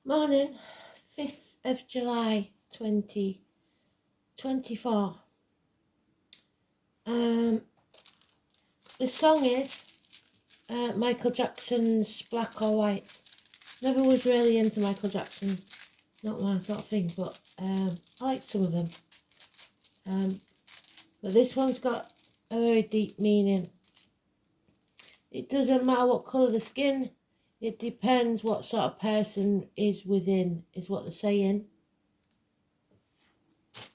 Morning, 5th of July 2024. The song is Michael Jackson's Black or White. Never was really into Michael Jackson, not my sort of thing, but I like some of them. But this one's got a very deep meaning. It doesn't matter what colour the skin, it depends what sort of person is within, is what they're saying. I've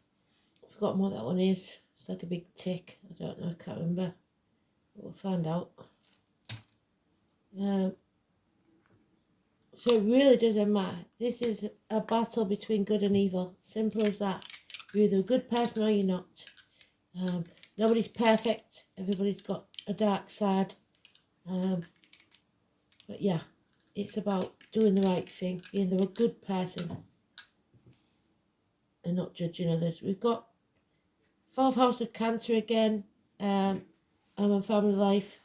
forgotten what that one is. It's like a big tick. I don't know, I can't remember. We'll find out. So it really doesn't matter. This is a battle between good and evil. Simple as that. You're either a good person or you're not. Nobody's perfect. Everybody's got a dark side. But yeah, it's about doing the right thing, being a good person and not judging others. We've got 4th house of Cancer again, and family life.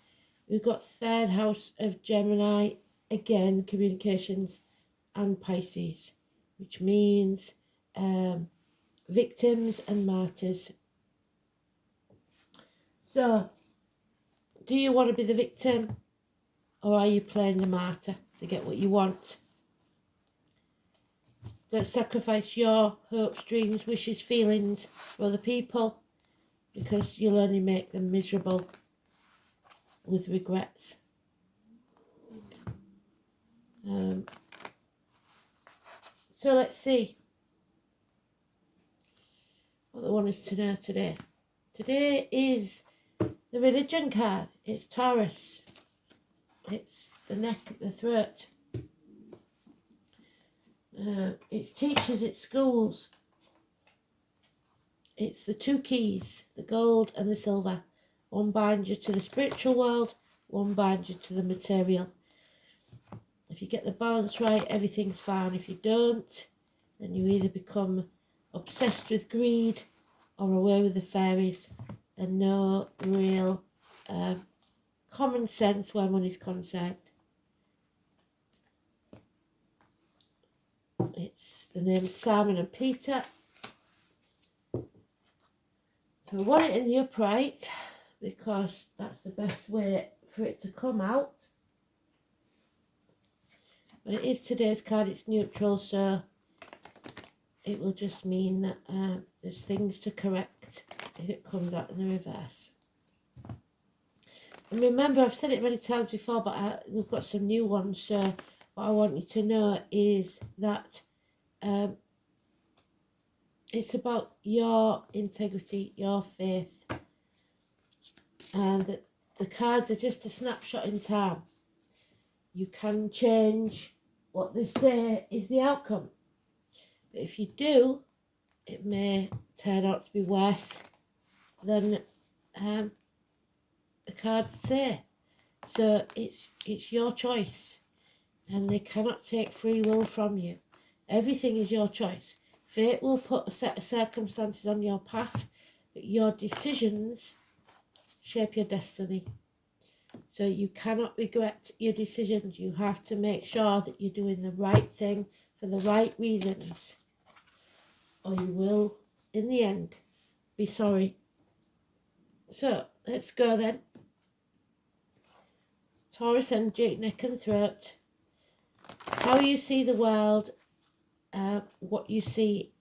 We've got 3rd house of Gemini, again, communications, and Pisces, which means victims and martyrs. So, do you want to be the victim, or are you playing the martyr to get what you want? Don't sacrifice your hopes, dreams, wishes, feelings for other people, because you'll only make them miserable with regrets. So let's see what the one is to know today. Today is the religion card. It's Taurus. It's the neck, the throat. It's teachers, it's schools. It's the 2 keys, the gold and the silver. One binds you to the spiritual world, one binds you to the material. If you get the balance right, everything's fine. If you don't, then you either become obsessed with greed or away with the fairies and no real common sense where money's concerned. It's the names Simon and Peter. So I want it in the upright because that's the best way for it to come out. But it is today's card, it's neutral, so it will just mean that there's things to correct if it comes out in the reverse. And remember, I've said it many times before, but we've got some new ones, so what I want you to know is that it's about your integrity, your faith, and that the cards are just a snapshot in time. You can change what they say is the outcome. But if you do, it may turn out to be worse than the cards say. So it's your choice, and they cannot take free will from you. Everything is your choice. Fate will put a set of circumstances on your path, but your decisions shape your destiny. So you cannot regret your decisions. You have to make sure that you're doing the right thing for the right reasons, or you will, in the end, be sorry. So, let's go then. Taurus energy, neck and throat. How you see the world, what you see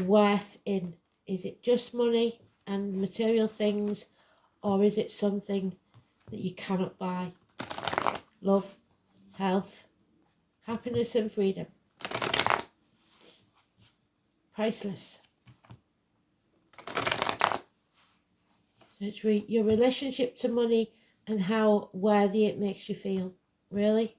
worth in. Is it just money and material things, or is it something that you cannot buy? Love, health, happiness and freedom. Priceless. So it's your relationship to money and how worthy it makes you feel. Really?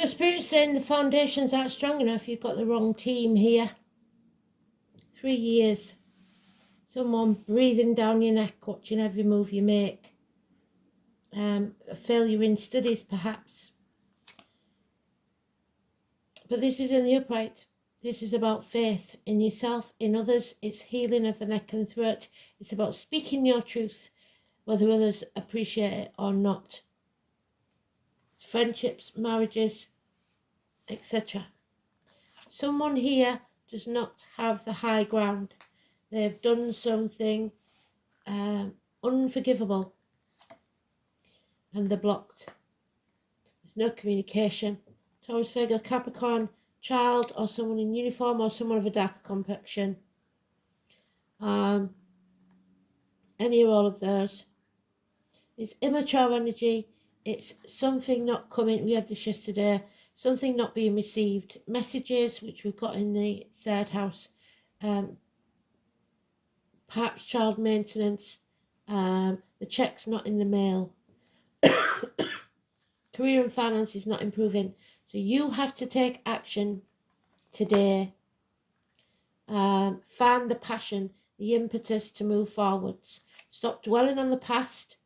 So Spirit's saying the foundations aren't strong enough. You've got the wrong team here. 3 years. Someone breathing down your neck, watching every move you make. A failure in studies, perhaps. But this is in the upright. This is about faith in yourself, in others. It's healing of the neck and throat. It's about speaking your truth, whether others appreciate it or not. It's friendships, marriages, etc. Someone here does not have the high ground. They've done something unforgivable and they're blocked. There's no communication. Taurus, Virgo, Capricorn, child or someone in uniform or someone of a darker complexion. Any or all of those. It's immature energy. It's something not coming. We had this yesterday. Something not being received. Messages, which we've got in the third house. Perhaps child maintenance. The check's not in the mail. Career and finance is not improving. So you have to take action today. Find the passion, the impetus to move forwards. Stop dwelling on the past.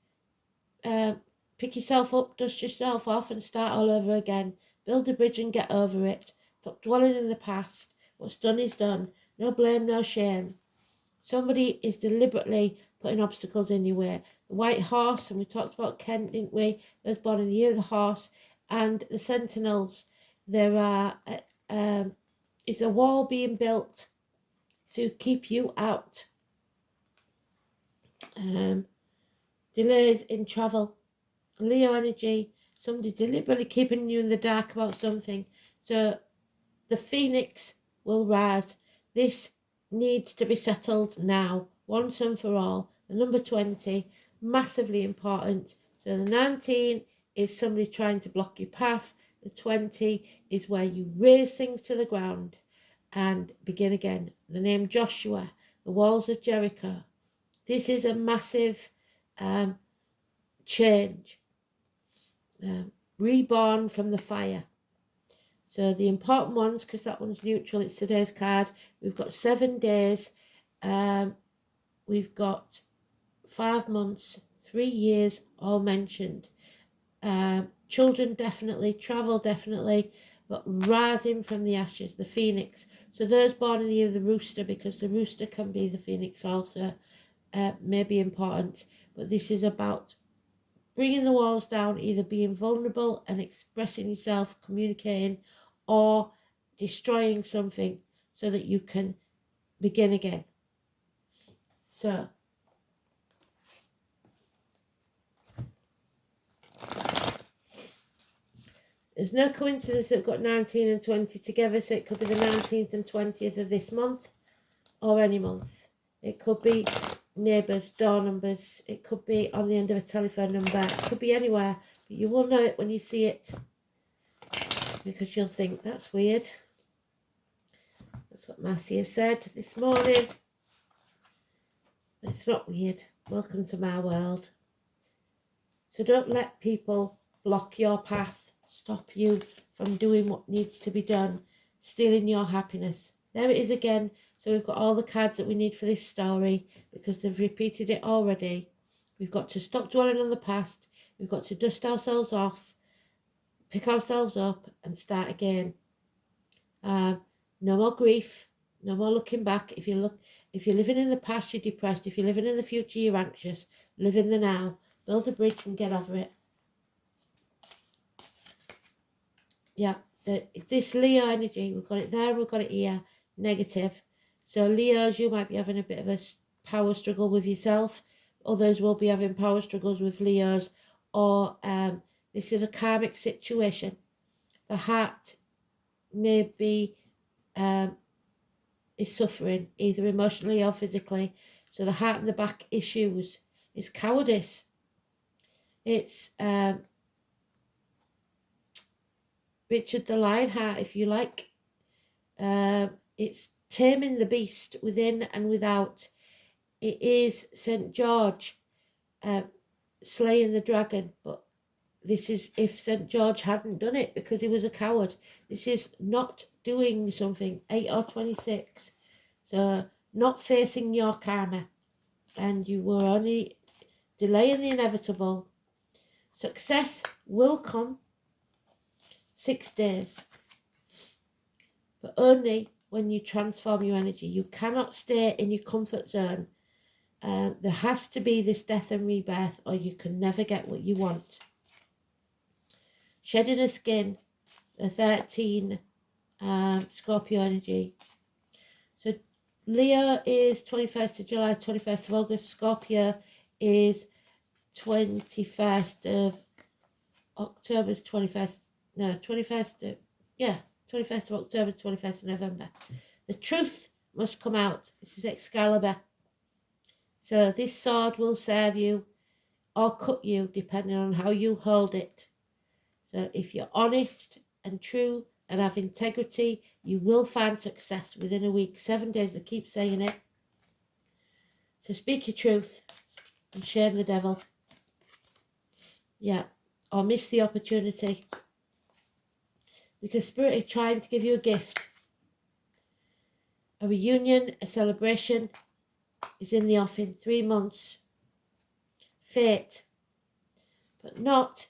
Pick yourself up, dust yourself off and start all over again. Build a bridge and get over it. Stop dwelling in the past. What's done is done. No blame, no shame. Somebody is deliberately putting obstacles in your way. The white horse, and we talked about Kent, didn't we? Those born in the year of the horse. And the sentinels. There are is a wall being built to keep you out. Delays in travel. Leo energy. Somebody deliberately keeping you in the dark about something. So the phoenix will rise. This needs to be settled now, once and for all. The number 20, massively important. So the 19 is somebody trying to block your path. The 20 is where you raise things to the ground and begin again. The name Joshua, the walls of Jericho. This is a massive change. Reborn from the fire. So the important ones, because that one's neutral, it's today's card. We've got 7 days. We've got 5 months, 3 years, all mentioned. Children definitely, travel definitely, but rising from the ashes, the phoenix. So those born in the year of the rooster, because the rooster can be the phoenix also, may be important. But this is about bringing the walls down, either being vulnerable and expressing yourself, communicating, or destroying something so that you can begin again. So there's no coincidence that we've got 19 and 20 together, so it could be the 19th and 20th of this month or any month. It could be neighbours, door numbers, it could be on the end of a telephone number, it could be anywhere, but you will know it when you see it, because you'll think, that's weird. That's what Marcia said this morning. But it's not weird. Welcome to my world. So don't let people block your path, stop you from doing what needs to be done, stealing your happiness. There it is again. So we've got all the cards that we need for this story, because they've repeated it already. We've got to stop dwelling on the past. We've got to dust ourselves off, pick ourselves up and start again. No more grief, no more looking back. If you're living in the past, you're depressed. If you're living in the future, you're anxious. Live in the now. Build a bridge and get over it. Yeah, this Leo energy, we've got it there and we've got it here, negative. So Leos, you might be having a bit of a power struggle with yourself. Others will be having power struggles with Leos. Or this is a karmic situation. The heart may be is suffering, either emotionally or physically. So the heart and the back issues. It's cowardice. It's Richard the Lionheart, if you like. It's taming the beast within and without. It is St. George slaying the dragon, but this is if St. George hadn't done it because he was a coward. This is not doing something. 8 or 26. So not facing your karma. And you were only delaying the inevitable. Success will come 6 days. But only when you transform your energy. You cannot stay in your comfort zone. There has to be this death and rebirth, or you can never get what you want. Shedding a skin, the 13 Scorpio energy. So Leo is 21st of July, 21st of August. Scorpio is 21st of October, 21st, no, 21st of, yeah, 21st of October, 21st of November. The truth must come out. This is Excalibur. So this sword will serve you or cut you depending on how you hold it. So if you're honest and true and have integrity, you will find success within a week. 7 days, they keep saying it. So speak your truth and shame the devil. Yeah, or miss the opportunity. Because Spirit is trying to give you a gift. A reunion, a celebration is in the offing. 3 months. Fate. But not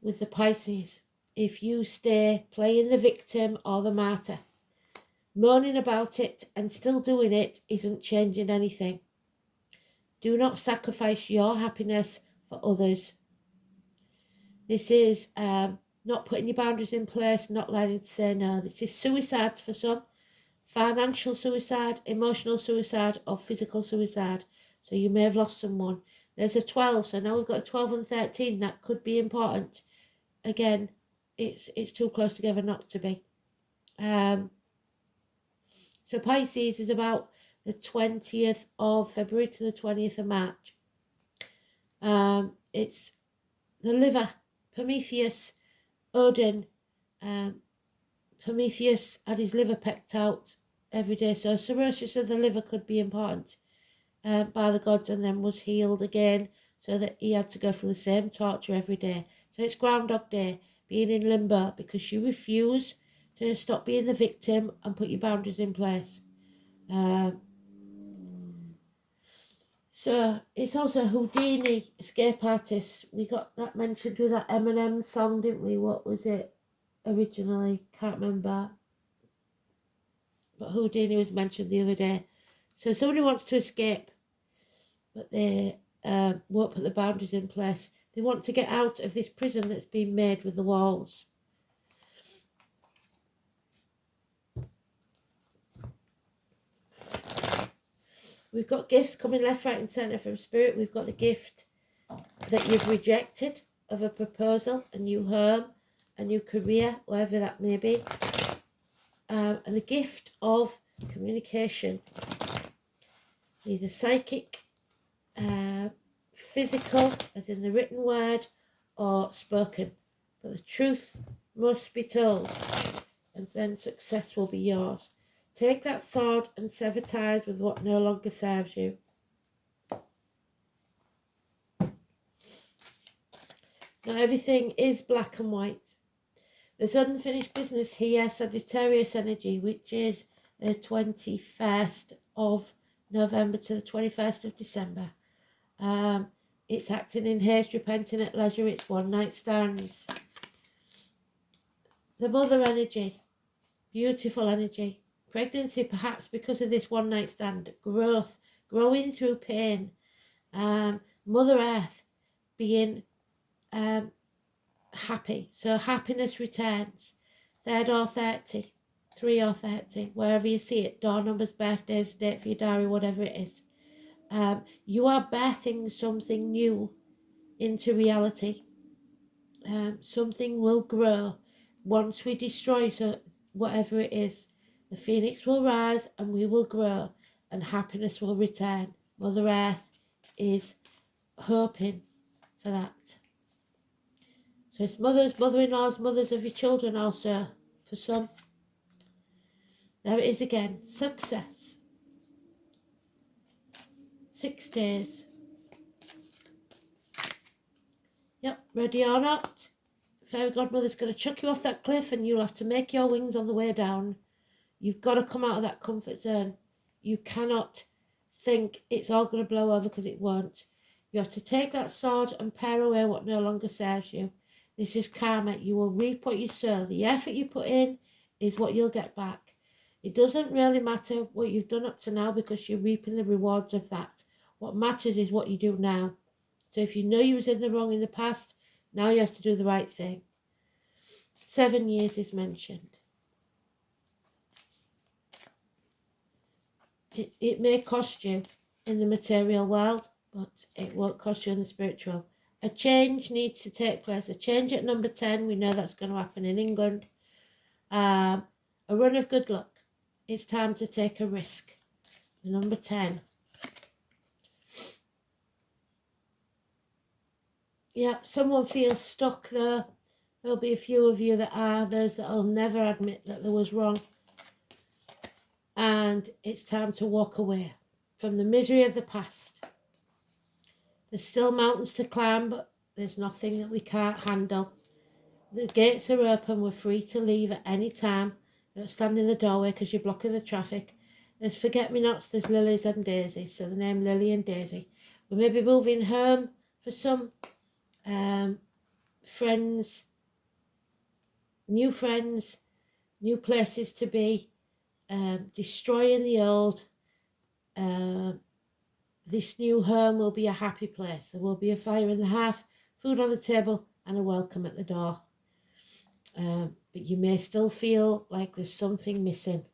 with the Pisces. If you stay playing the victim or the martyr, moaning about it and still doing it isn't changing anything. Do not sacrifice your happiness for others. This is not putting your boundaries in place, not learning to say no. This is suicide for some. Financial suicide, emotional suicide, or physical suicide. So you may have lost someone. There's a 12, so now we've got a 12 and 13. That could be important. Again, it's too close together not to be. So Pisces is about the 20th of February to the 20th of March. It's the liver, Prometheus, Odin. Prometheus had his liver pecked out every day. So cirrhosis of the liver could be important by the gods, and then was healed again so that he had to go through the same torture every day. So it's Groundhog Day, being in limbo because you refuse to stop being the victim and put your boundaries in place. So it's also Houdini, escape artist. We got that mentioned with that Eminem song, didn't we? What was it originally? Can't remember. But Houdini was mentioned the other day. So somebody wants to escape, but they won't put the boundaries in place. They want to get out of this prison that's been made with the walls. We've got gifts coming left, right and centre from Spirit. We've got the gift that you've rejected of a proposal, a new home, a new career, whatever that may be. And the gift of communication, either psychic, physical, as in the written word, or spoken. But the truth must be told, and then success will be yours. Take that sword and sever ties with what no longer serves you. Not everything is black and white. There's unfinished business here, Sagittarius energy, which is the 21st of November to the 21st of December. It's acting in haste, repenting at leisure, it's one night stands. The mother energy, beautiful energy. Pregnancy, perhaps because of this one night stand. Growth, growing through pain. Mother Earth being happy. So happiness returns. 3rd or 30, 3 or 30, wherever you see it. Door numbers, birthdays, date for your diary, whatever it is. You are birthing something new into reality. Something will grow once we destroy whatever it is. The phoenix will rise and we will grow and happiness will return. Mother Earth is hoping for that. So it's mothers, mother-in-laws, mothers of your children also for some. There it is again. Success. 6 days. Yep. Ready or not, fairy godmother's going to chuck you off that cliff and you'll have to make your wings on the way down. You've got to come out of that comfort zone. You cannot think it's all going to blow over, because it won't. You have to take that sword and pare away what no longer serves you. This is karma. You will reap what you sow. The effort you put in is what you'll get back. It doesn't really matter what you've done up to now, because you're reaping the rewards of that. What matters is what you do now. So if you know you was in the wrong in the past, now you have to do the right thing. 7 years is mentioned. It may cost you in the material world, but it won't cost you in the spiritual. A change needs to take place. A change at number 10, we know that's going to happen in England. A run of good luck. It's time to take a risk. The number 10. Yeah, someone feels stuck there. There'll be a few of you that are. Those that will never admit that there was wrong. And it's time to walk away from the misery of the past. There's still mountains to climb, but there's nothing that we can't handle. The gates are open. We're free to leave at any time. Don't stand in the doorway because you're blocking the traffic. There's forget-me-nots, there's lilies and daisies, so the name Lily and Daisy. We may be moving home for some friends, new places to be, destroying the old. This new home will be a happy place. There will be a fire in the hearth, food on the table, and a welcome at the door. But you may still feel like there's something missing.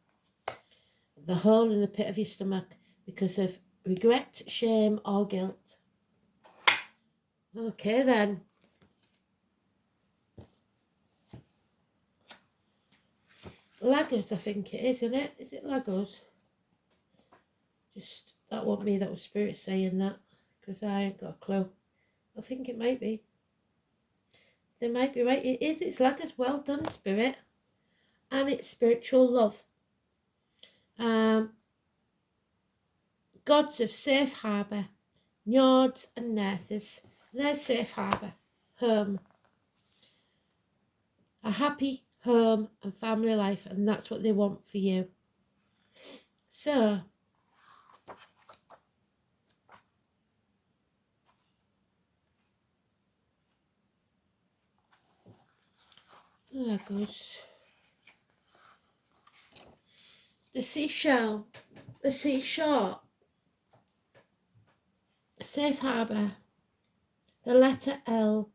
The hole in the pit of your stomach because of regret, shame, or guilt. Okay then. Lagos, I think it is, isn't it? Is it Lagos? Just, that wasn't me, that was Spirit saying that, because I ain't got a clue. I think it might be. They might be right. It is, it's Lagos. Well done, Spirit. And it's spiritual love. Gods of safe harbour, Nyords and Nerthas. There's safe harbour, home. A happy home and family life, and that's what they want for you. So, there goes. The seashell, the seashore, safe harbour, the letter L.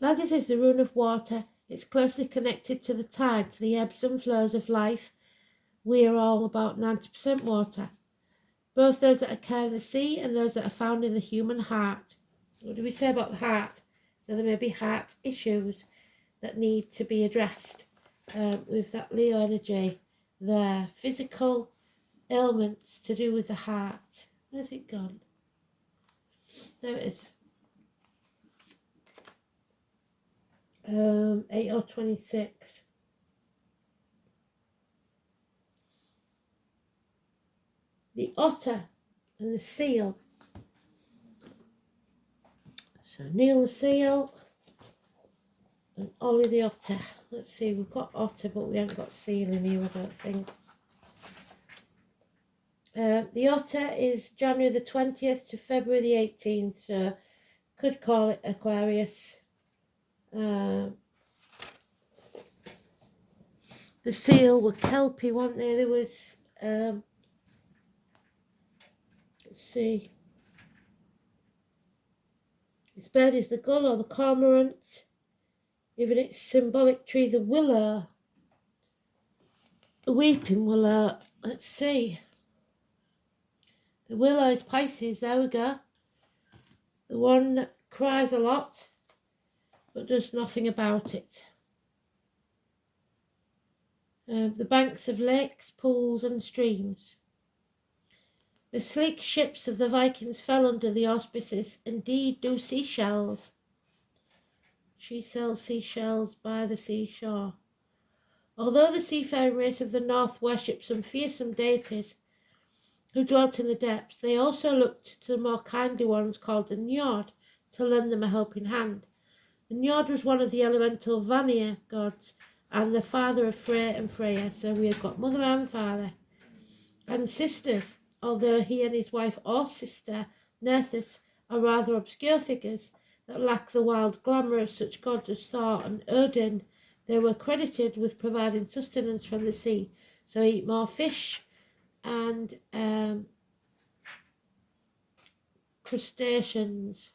Lagos is the rune of water. It's closely connected to the tides, the ebbs and flows of life. We are all about 90% water. Both those that occur in the sea and those that are found in the human heart. What do we say about the heart? So there may be heart issues that need to be addressed with that Leo energy. The physical ailments to do with the heart. Where's it gone? There it is. 8 or 26. The otter and the seal. So Neil the seal and Ollie the otter. Let's see, we've got otter, but we haven't got seal in here, I don't think. The otter is January the 20th to February the 18th, so could call it Aquarius. The seal were kelpie, weren't they? There was, let's see. Its bird is the gull or the cormorant. Even its symbolic tree, the willow. The weeping willow. Let's see. The willow is Pisces, there we go. The one that cries a lot, but does nothing about it. The banks of lakes, pools and streams. The sleek ships of the Vikings fell under the auspices. Indeed do seashells. She sells seashells by the seashore. Although the seafaring race of the north worship some fearsome deities, who dwelt in the depths. They also looked to the more kindly ones called the Njord to lend them a helping hand. The Njord was one of the elemental Vanir gods and the father of Frey and Freya. So we have got mother and father and sisters, although he and his wife or sister, Nerthus, are rather obscure figures that lack the wild glamour of such gods as Thor and Odin. They were credited with providing sustenance from the sea, so eat more fish and crustaceans,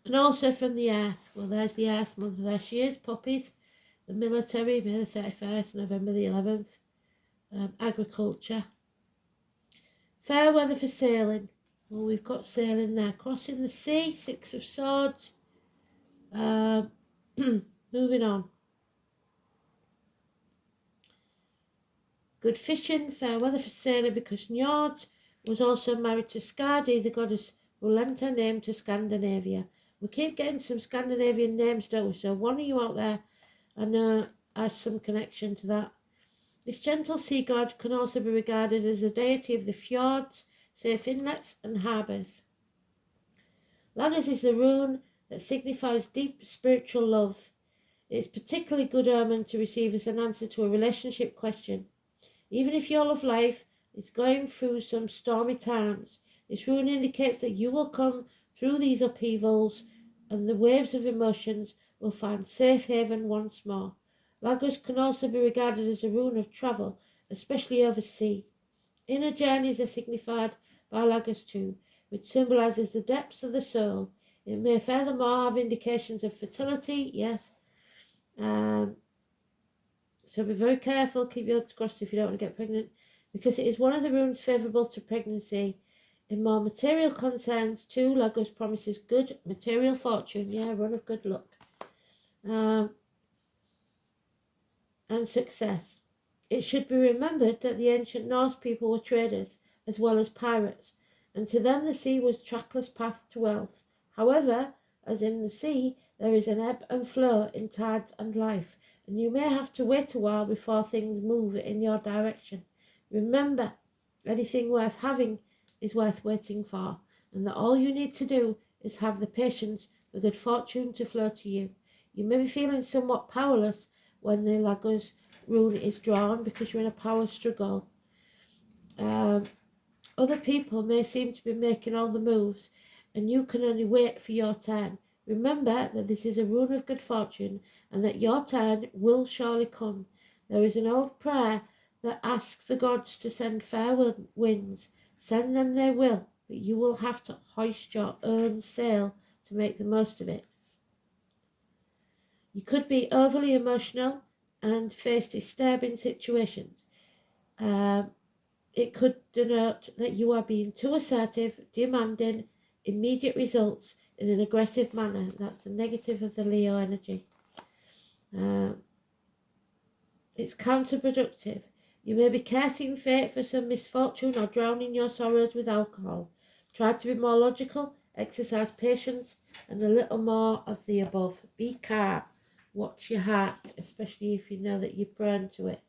and also from the earth. Well, there's the earth mother, there she is, puppies, the military, May the 31st, November the 11th, agriculture. Fair weather for sailing. Well, we've got sailing there. Crossing the sea, 6 of Swords. Moving on. Good fishing, fair weather for sailing, because Njord was also married to Skadi, the goddess who lent her name to Scandinavia. We keep getting some Scandinavian names, don't we? So one of you out there, I know, has some connection to that. This gentle sea god can also be regarded as the deity of the fjords, safe inlets and harbours. Lagos is the rune that signifies deep spiritual love. It's particularly good omen to receive as an answer to a relationship question. Even if your love life is going through some stormy times, this rune indicates that you will come through these upheavals and the waves of emotions will find safe haven once more. Lagos can also be regarded as a rune of travel, especially over sea. Inner journeys are signified by Lagos too, which symbolises the depths of the soul. It may furthermore have indications of fertility, yes. So be very careful, keep your legs crossed if you don't want to get pregnant, because it is one of the runes favourable to pregnancy. In more material concerns too, Lagos promises good material fortune, run of good luck, and success. It should be remembered that the ancient Norse people were traders as well as pirates, and to them the sea was trackless path to wealth. However, as in the sea, there is an ebb and flow in tides and life, and you may have to wait a while before things move in your direction. Remember, anything worth having is worth waiting for, and that all you need to do is have the patience for good fortune to flow to you. You may be feeling somewhat powerless when the Lagos rune is drawn because you're in a power struggle. Other people may seem to be making all the moves and you can only wait for your turn. Remember that this is a rune of good fortune and that your turn will surely come. There is an old prayer that asks the gods to send fair winds. Send them they will, but you will have to hoist your own sail to make the most of it. You could be overly emotional and face disturbing situations. It could denote that you are being too assertive, demanding immediate results in an aggressive manner. That's the negative of the Leo energy. It's counterproductive. You may be cursing fate for some misfortune or drowning your sorrows with alcohol. Try to be more logical, exercise patience, and a little more of the above. Be calm. Watch your heart, especially if you know that you're prone to it.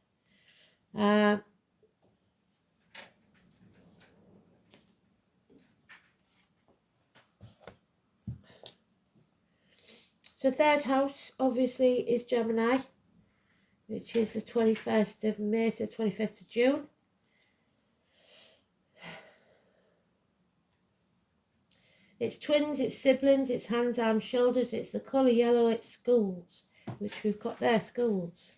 So third house, obviously, is Gemini, which is the 21st of May to 21st of June. It's twins, it's siblings, it's hands, arms, shoulders, it's the colour yellow, it's schools, which we've got there, schools.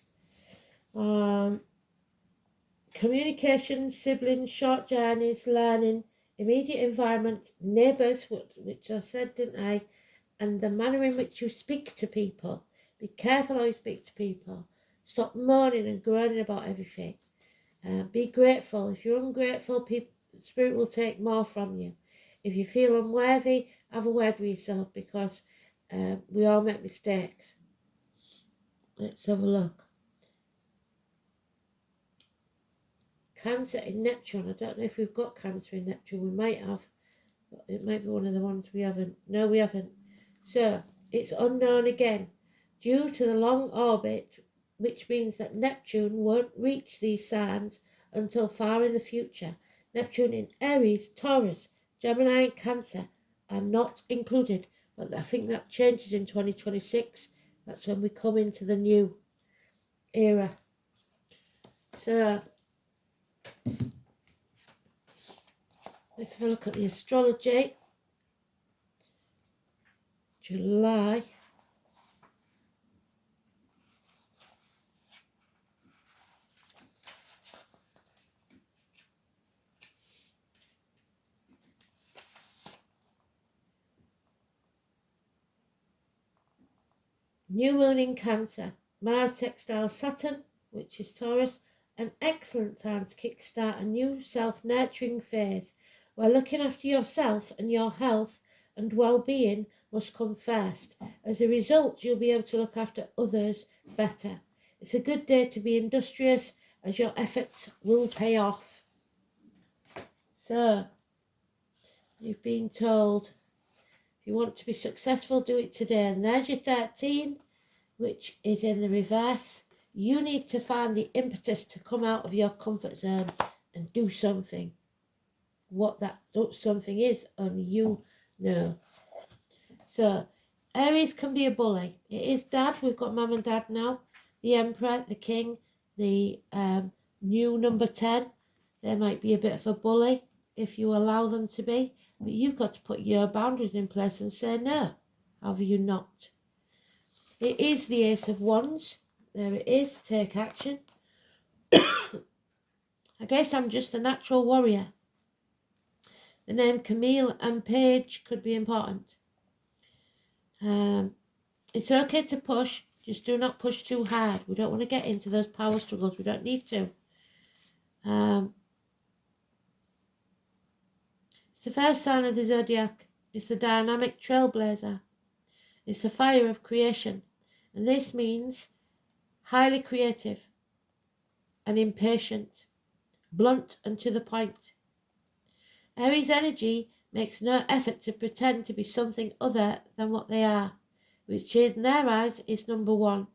Communication, siblings, short journeys, learning, immediate environment, neighbours, which I said, didn't I? And the manner in which you speak to people. Be careful how you speak to people. Stop moaning and groaning about everything. Be grateful. If you're ungrateful, Spirit will take more from you. If you feel unworthy, have a word with yourself, because we all make mistakes. Let's have a look. Cancer in Neptune. I don't know if we've got Cancer in Neptune. We might have. But it might be one of the ones we haven't. No, we haven't. So, it's unknown again. Due to the long orbit, which means that Neptune won't reach these signs until far in the future. Neptune in Aries, Taurus, Gemini and Cancer are not included, but I think that changes in 2026. That's when we come into the new era. So let's have a look at the astrology. July. New moon in Cancer. Mars sextile Saturn, which is Taurus. An excellent time to kickstart a new self-nurturing phase where looking after yourself and your health and well-being must come first. As a result, you'll be able to look after others better. It's a good day to be industrious as your efforts will pay off. So, you've been told, if you want to be successful, do it today. And there's your 13, which is in the reverse. You need to find the impetus to come out of your comfort zone and do something. What that something is, only you know. So, Aries can be a bully. It is dad. We've got mum and dad now. The Emperor, the King, the new number 10. They might be a bit of a bully if you allow them to be. But you've got to put your boundaries in place and say no. Have you not? It is the Ace of Wands. There it is. Take action. I guess I'm just a natural warrior. The name Camille and Paige could be important. It's okay to push. Just do not push too hard. We don't want to get into those power struggles. We don't need to. It's the first sign of the zodiac. It's the dynamic trailblazer. It's the fire of creation. And this means highly creative and impatient, blunt and to the point. Aries energy makes no effort to pretend to be something other than what they are, which in their eyes is number one.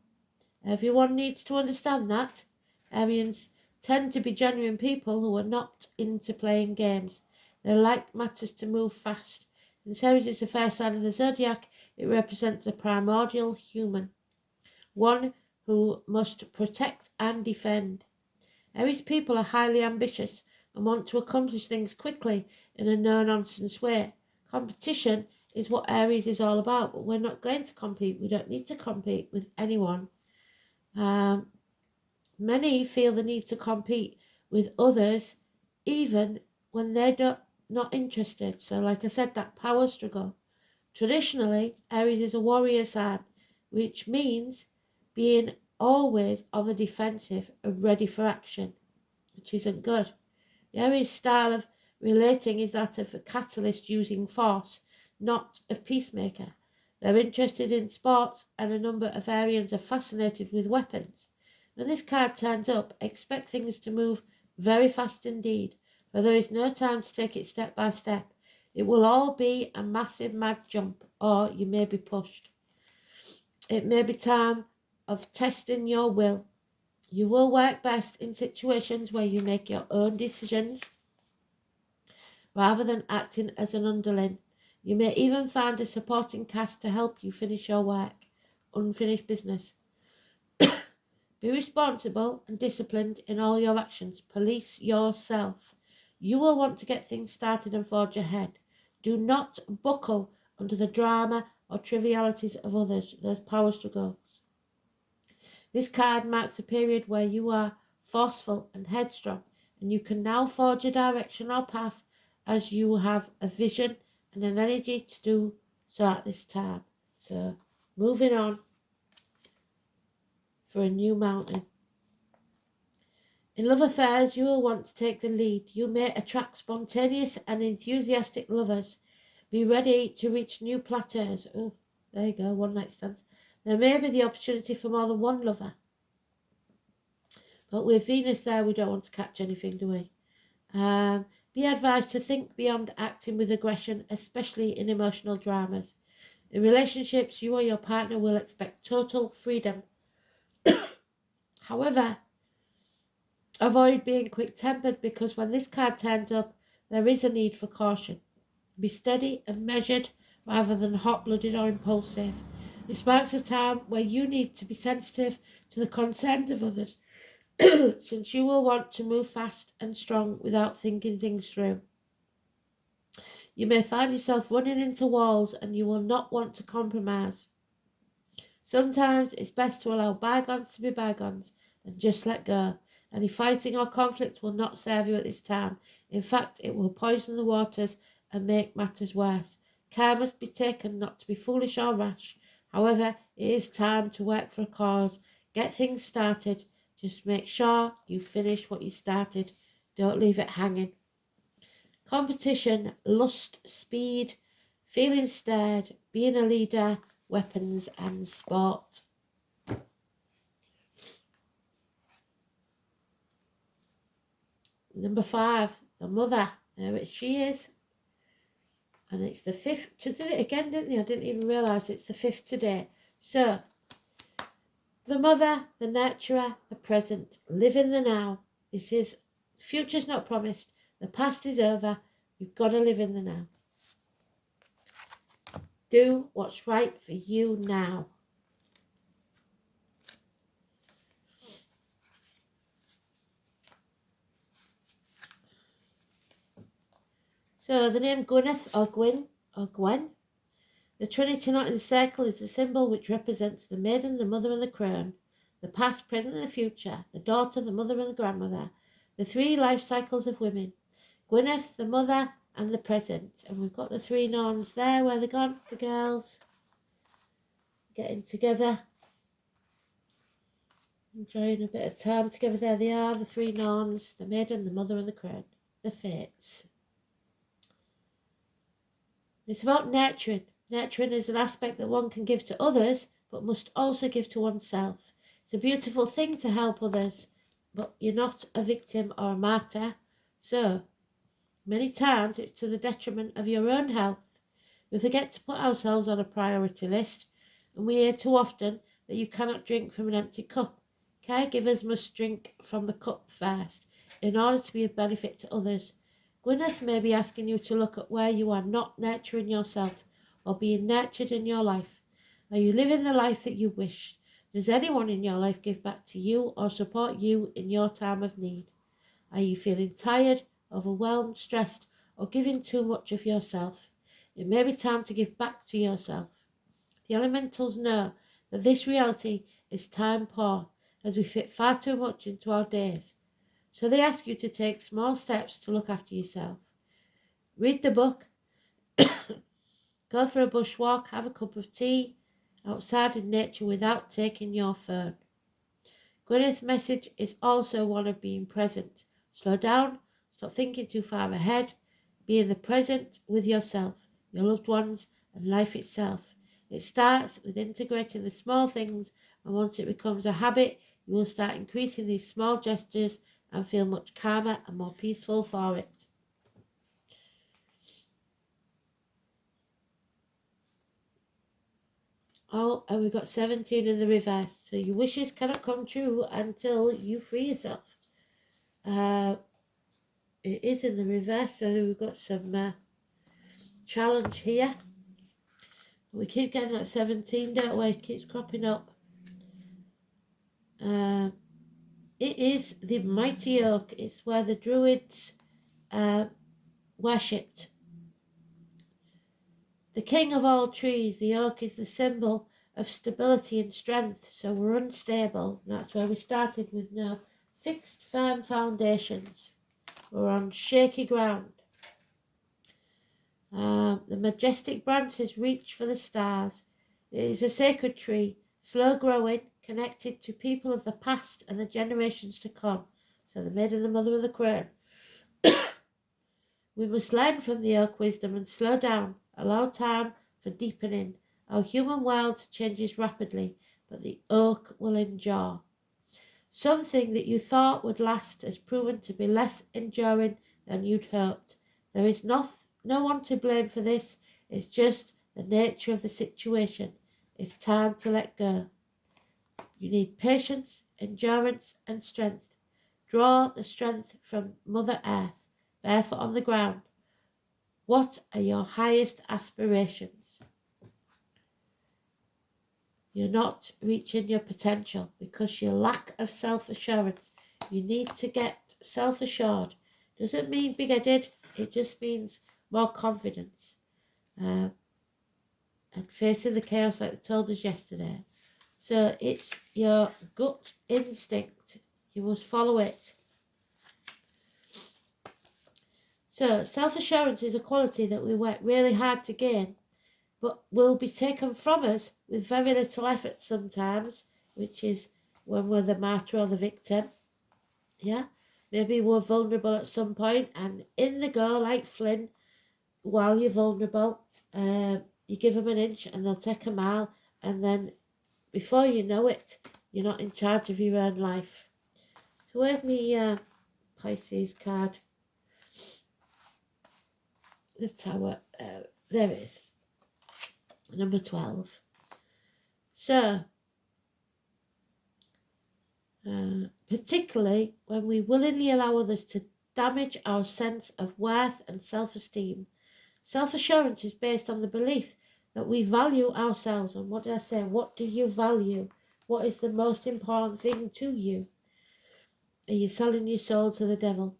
Everyone needs to understand that. Arians tend to be genuine people who are not into playing games. They like matters to move fast. Since Aries is the first sign of the zodiac, it represents a primordial human, one who must protect and defend. Aries people are highly ambitious and want to accomplish things quickly in a no-nonsense way. Competition is what Aries is all about, but we're not going to compete. We don't need to compete with anyone. Many feel the need to compete with others even when they're not interested. So like I said, that power struggle. Traditionally, Aries is a warrior sign, which means being always on the defensive and ready for action, which isn't good. The Aries style of relating is that of a catalyst using force, not of peacemaker. They're interested in sports, and a number of Arians are fascinated with weapons. When this card turns up, expect things to move very fast indeed, for there is no time to take it step by step. It will all be a massive mad jump, or you may be pushed. It may be time of testing your will. You will work best in situations where you make your own decisions rather than acting as an underling. You may even find a supporting cast to help you finish your work. Unfinished business. Be responsible and disciplined in all your actions. Police yourself. You will want to get things started and forge ahead. Do not buckle under the drama or trivialities of others, those power struggles. This card marks a period where you are forceful and headstrong, and you can now forge a direction or path as you have a vision and an energy to do so at this time. So, moving on for a new mountain. In love affairs, you will want to take the lead. You may attract spontaneous and enthusiastic lovers. Be ready to reach new plateaus. Oh, there you go, one night stands. There may be the opportunity for more than one lover. But with Venus there, we don't want to catch anything, do we? Be advised to think beyond acting with aggression, especially in emotional dramas. In relationships, you or your partner will expect total freedom. However, Avoid being quick-tempered, because when this card turns up, there is a need for caution. Be steady and measured rather than hot-blooded or impulsive. This marks a time where you need to be sensitive to the concerns of others, since you will want to move fast and strong without thinking things through. You may find yourself running into walls and you will not want to compromise. Sometimes it's best to allow bygones to be bygones and just let go. Any fighting or conflict will not serve you at this time. In fact, it will poison the waters and make matters worse. Care must be taken not to be foolish or rash. However, it is time to work for a cause. Get things started. Just make sure you finish what you started. Don't leave it hanging. Competition, lust, speed, feeling stirred, being a leader, weapons and sport. Number 5, the mother. There she is. And it's the 5th. They did it again, didn't they? I didn't even realise it's the 5th today. So, the mother, the nurturer, the present. Live in the now. This is, the future's not promised. The past is over. You've got to live in the now. Do what's right for you now. So the name Gwyneth or Gwyn or Gwen. The Trinity knot in the circle is the symbol which represents the maiden, the mother and the crone, the past, present and the future, the daughter, the mother and the grandmother, the 3 life cycles of women. Gwyneth, the mother and the present. And we've got the 3 norns there. Where they're gone, the girls. Getting together. Enjoying a bit of time together. There they are, the 3 norns, the maiden, the mother and the crone. The fates. It's about nurturing. Nurturing is an aspect that one can give to others, but must also give to oneself. It's a beautiful thing to help others, but you're not a victim or a martyr. So, many times it's to the detriment of your own health. We forget to put ourselves on a priority list, and we hear too often that you cannot drink from an empty cup. Caregivers must drink from the cup first, in order to be of benefit to others. Gwyneth may be asking you to look at where you are not nurturing yourself or being nurtured in your life. Are you living the life that you wish? Does anyone in your life give back to you or support you in your time of need? Are you feeling tired, overwhelmed, stressed, or giving too much of yourself? It may be time to give back to yourself. The elementals know that this reality is time poor, as we fit far too much into our days. So they ask you to take small steps to look after yourself. Read the book, go for a bushwalk, have a cup of tea outside in nature without taking your phone. Gwyneth's message is also one of being present. Slow down, stop thinking too far ahead, be in the present with yourself, your loved ones, and life itself. It starts with integrating the small things, and once it becomes a habit, you will start increasing these small gestures and feel much calmer and more peaceful for it. Oh, and we've got 17 in the reverse. So your wishes cannot come true until you free yourself. It is in the reverse, so we've got some challenge here. We keep getting that 17, don't we? It keeps cropping up. It is the mighty oak. It's where the druids worshipped. The king of all trees, the oak is the symbol of stability and strength. So we're unstable. That's where we started with no fixed, firm foundations. We're on shaky ground. The majestic branches reach for the stars. It is a sacred tree, slow growing, connected to people of the past and the generations to come. So the maiden, the mother of the crone. We must learn from the oak wisdom and slow down, allow time for deepening. Our human world changes rapidly, but the oak will endure. Something that you thought would last has proven to be less enduring than you'd hoped. There is no one to blame for this. It's just the nature of the situation. It's time to let go. You need patience, endurance, and strength. Draw the strength from Mother Earth, barefoot on the ground. What are your highest aspirations? You're not reaching your potential because your lack of self-assurance. You need to get self-assured. Doesn't mean big-headed, it just means more confidence. And facing the chaos like they told us yesterday. So it's your gut instinct. You must follow it. So self-assurance is a quality that we work really hard to gain, but will be taken from us with very little effort sometimes, which is when we're the martyr or the victim. Yeah, maybe we're vulnerable at some point, and in the go, like Flynn, while you're vulnerable, you give them an inch and they'll take a mile, and then before you know it, you're not in charge of your own life. So where's me Pisces card? The Tower. There it is. Number 12. So, particularly when we willingly allow others to damage our sense of worth and self-esteem. Self-assurance is based on the belief that we value ourselves. And what did I say? What do you value? What is the most important thing to you? Are you selling your soul to the devil?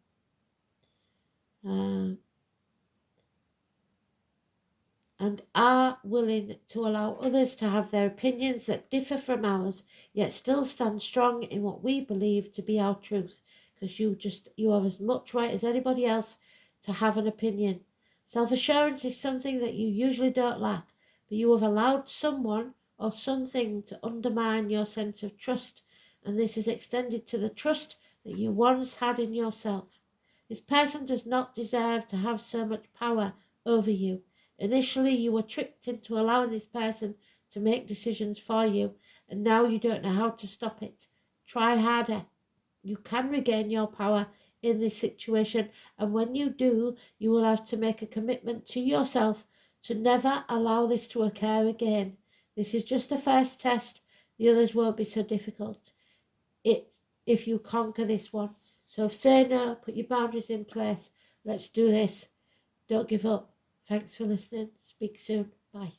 And are willing to allow others to have their opinions that differ from ours, yet still stand strong in what we believe to be our truth. Because you have as much right as anybody else to have an opinion. Self-assurance is something that you usually don't lack, but you have allowed someone or something to undermine your sense of trust, and this is extended to the trust that you once had in yourself. This person does not deserve to have so much power over you. Initially, you were tricked into allowing this person to make decisions for you, and now you don't know how to stop it. Try harder. You can regain your power in this situation, and when you do, you will have to make a commitment to yourself to never allow this to occur again. This is just the first test. The others won't be so difficult if you conquer this one. So say no, put your boundaries in place. Let's do this. Don't give up. Thanks for listening. Speak soon. Bye.